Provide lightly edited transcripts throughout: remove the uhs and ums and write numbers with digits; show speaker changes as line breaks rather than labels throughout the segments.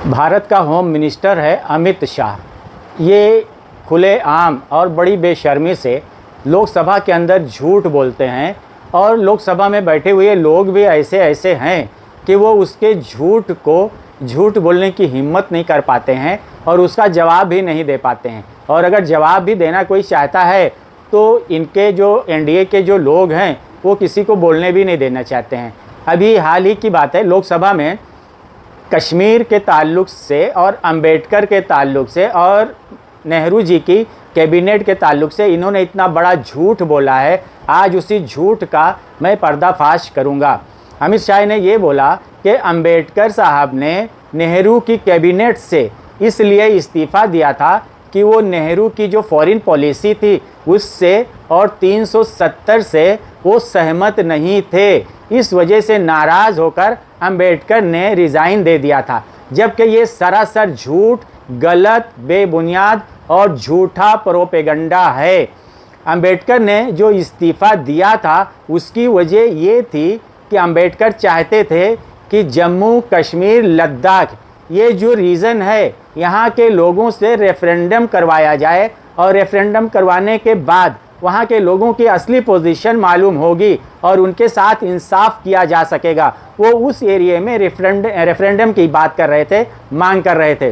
भारत का home minister है अमित शाह। ये खुलेआम और बड़ी बेशर्मी से लोकसभा के अंदर झूठ बोलते हैं और लोकसभा में बैठे हुए लोग भी ऐसे ऐसे हैं कि वो उसके झूठ बोलने की हिम्मत नहीं कर पाते हैं और उसका जवाब भी नहीं दे पाते हैं। और अगर जवाब भी देना कोई चाहता है तो इनके जो एनडीए के जो लोग हैं वो किसी को बोलने भी नहीं देना चाहते हैं। अभी हाल ही की बात है, लोकसभा में कश्मीर के ताल्लुक से और अंबेडकर के ताल्लुक से और नेहरू जी की कैबिनेट के ताल्लुक से इन्होंने इतना बड़ा झूठ बोला है। आज उसी झूठ का मैं पर्दाफाश करूंगा। अमित शाह ने ये बोला कि अंबेडकर साहब ने नेहरू की कैबिनेट से इसलिए इस्तीफ़ा दिया था कि वो नेहरू की जो फॉरेन पॉलिसी थी उससे और 370 से वो सहमत नहीं थे। इस वजह से नाराज़ होकर अंबेडकर ने रिज़ाइन दे दिया था, जबकि ये सरासर झूठ, गलत, बेबुनियाद और झूठा प्रोपेगेंडा है। अंबेडकर ने जो इस्तीफ़ा दिया था उसकी वजह ये थी कि अंबेडकर चाहते थे कि जम्मू कश्मीर लद्दाख ये जो रीजन है यहाँ के लोगों से रेफरेंडम करवाया जाए और रेफरेंडम करवाने के बाद वहाँ के लोगों की असली पोजीशन मालूम होगी और उनके साथ इंसाफ किया जा सकेगा। वो उस एरिया में रेफरेंडम की बात कर रहे थे, मांग कर रहे थे।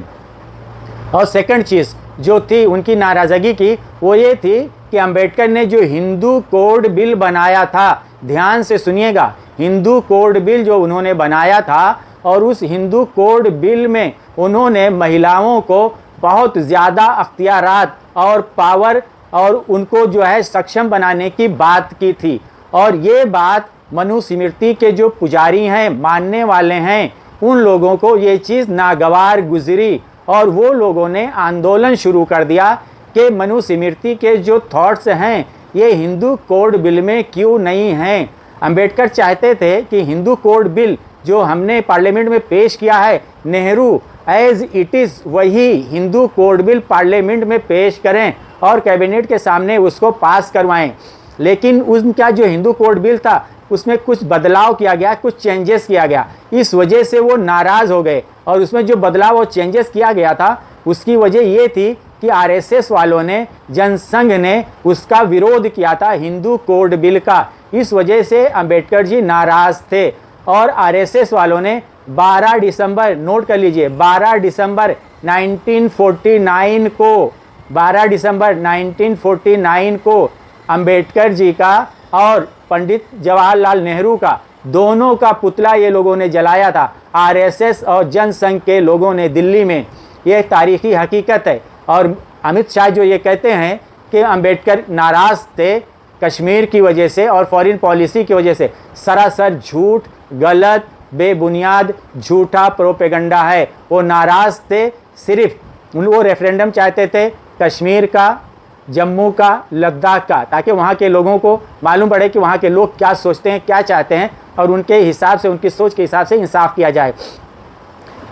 और सेकंड चीज़ जो थी उनकी नाराज़गी की वो ये थी कि अंबेडकर ने जो हिंदू कोड बिल बनाया था, ध्यान से सुनिएगा, हिंदू कोड बिल जो उन्होंने बनाया था और उस हिंदू कोड बिल में उन्होंने महिलाओं को बहुत ज़्यादा अख्तियारात और पावर और उनको जो है सक्षम बनाने की बात की थी। और ये बात मनुस्मृति के जो पुजारी हैं, मानने वाले हैं, उन लोगों को ये चीज़ नागवार गुजरी और वो लोगों ने आंदोलन शुरू कर दिया कि मनुस्मृति के जो थॉट्स हैं ये हिंदू कोड बिल में क्यों नहीं हैं। अंबेडकर चाहते थे कि हिंदू कोड बिल जो हमने पार्लियामेंट में पेश किया है, नेहरू एज इट इज़ वही हिंदू कोड बिल पार्लियामेंट में पेश करें और कैबिनेट के सामने उसको पास करवाएं। लेकिन उनका जो हिंदू कोड बिल था उसमें कुछ बदलाव किया गया, कुछ चेंजेस किया गया। इस वजह से वो नाराज़ हो गए और उसमें जो बदलाव और चेंजेस किया गया था उसकी वजह ये थी कि आरएसएस वालों ने, जनसंघ ने उसका विरोध किया था हिंदू कोड बिल का। इस वजह से अंबेडकर जी नाराज़ थे और आरएसएस वालों ने 12 दिसंबर, नोट कर लीजिए, 12 दिसंबर 1949 को 12 दिसंबर 1949 को अंबेडकर जी का और पंडित जवाहरलाल नेहरू का दोनों का पुतला ये लोगों ने जलाया था, आरएसएस और जनसंघ के लोगों ने दिल्ली में। ये तारीखी हकीकत है। और अमित शाह जो ये कहते हैं कि अंबेडकर नाराज़ थे कश्मीर की वजह से और फॉरेन पॉलिसी की वजह से, सरासर झूठ, गलत, बेबुनियाद, झूठा प्रोपेगेंडा है। वो नाराज़ थे, सिर्फ वो रेफरेंडम चाहते थे कश्मीर का, जम्मू का, लद्दाख का, ताकि वहाँ के लोगों को मालूम पड़े कि वहाँ के लोग क्या सोचते हैं, क्या चाहते हैं और उनके हिसाब से, उनकी सोच के हिसाब से इंसाफ किया जाए।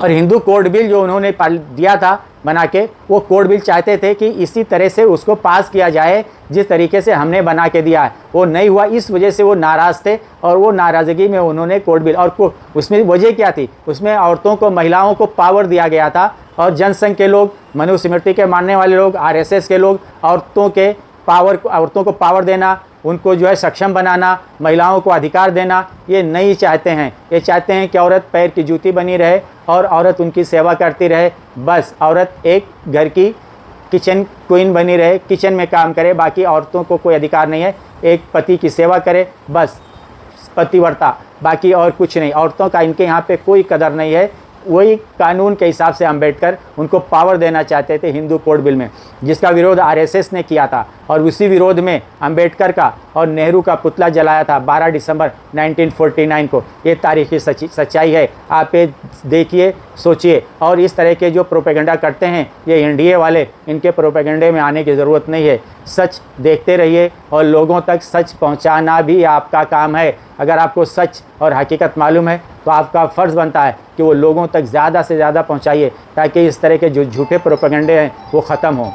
और हिंदू कोड बिल जो उन्होंने दिया था बना के, वो कोड बिल चाहते थे कि इसी तरह से उसको पास किया जाए जिस तरीके से हमने बना के दिया है। वो नहीं हुआ, इस वजह से वो नाराज़ थे और वो नाराज़गी में उन्होंने कोड बिल, और उसमें वजह क्या थी, उसमें औरतों को, महिलाओं को पावर दिया गया था और जनसंघ के लोग, मनुस्मृति के मानने वाले लोग, आरएसएस के लोग औरतों को पावर देना, उनको जो है सक्षम बनाना, महिलाओं को अधिकार देना, ये नहीं चाहते हैं। ये चाहते हैं कि औरत पैर की जूती बनी रहे और औरत उनकी सेवा करती रहे। बस औरत एक घर की किचन क्वीन बनी रहे, किचन में काम करे, बाकी औरतों को कोई अधिकार नहीं है। एक पति की सेवा करे, बस पतिव्रता, बाकी और कुछ नहीं। औरतों का इनके यहाँ पे कोई कदर नहीं है। वही कानून के हिसाब से अंबेडकर उनको पावर देना चाहते थे हिंदू कोड बिल में, जिसका विरोध आरएसएस ने किया था। और उसी विरोध में अंबेडकर का और नेहरू का पुतला जलाया था 12 दिसंबर 1949 को। ये तारीखी सच्चाई है। आप ये देखिए, सोचिए। और इस तरह के जो प्रोपेगेंडा करते हैं ये एनडीए वाले, इनके प्रोपेगेंडे में आने की ज़रूरत नहीं है। सच देखते रहिए और लोगों तक सच पहुंचाना भी आपका काम है। अगर आपको सच और हकीकत मालूम है तो आपका फ़र्ज़ बनता है कि वो लोगों तक ज़्यादा से ज़्यादा पहुंचाइए, ताकि इस तरह के जो झूठे प्रोपेगेंडे हैं वो ख़त्म हों।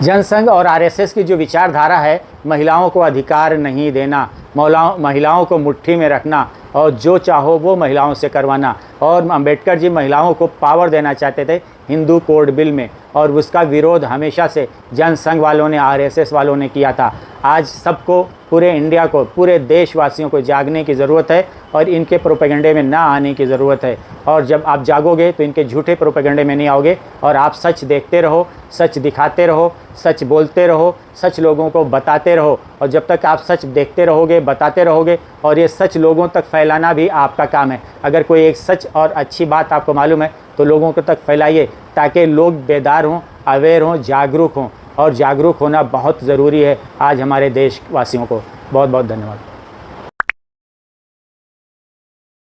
जनसंघ और आरएसएस की जो विचारधारा है, महिलाओं को अधिकार नहीं देना, महिलाओं को मुट्ठी में रखना और जो चाहो वो महिलाओं से करवाना, और अंबेडकर जी महिलाओं को पावर देना चाहते थे हिंदू कोड बिल में, और उसका विरोध हमेशा से जनसंघ वालों ने, आरएसएस वालों ने किया था। आज सबको, पूरे इंडिया को, पूरे देशवासियों को जागने की ज़रूरत है और इनके प्रोपेगेंडे में ना आने की ज़रूरत है। और जब आप जागोगे तो इनके झूठे प्रोपेगेंडे में नहीं आओगे और आप सच देखते रहो, सच दिखाते रहो, सच बोलते रहो, सच लोगों को बताते रहो। और जब तक आप सच देखते रहोगे, बताते रहोगे, और ये सच लोगों तक फैलाना भी आपका काम है। अगर कोई एक सच और अच्छी बात आपको मालूम है तो लोगों को तक फैलाइए, ताकि लोग बेदार हों, अवेयर हों, जागरूक हों। और जागरूक होना बहुत ज़रूरी है आज हमारे देशवासियों को। बहुत बहुत धन्यवाद।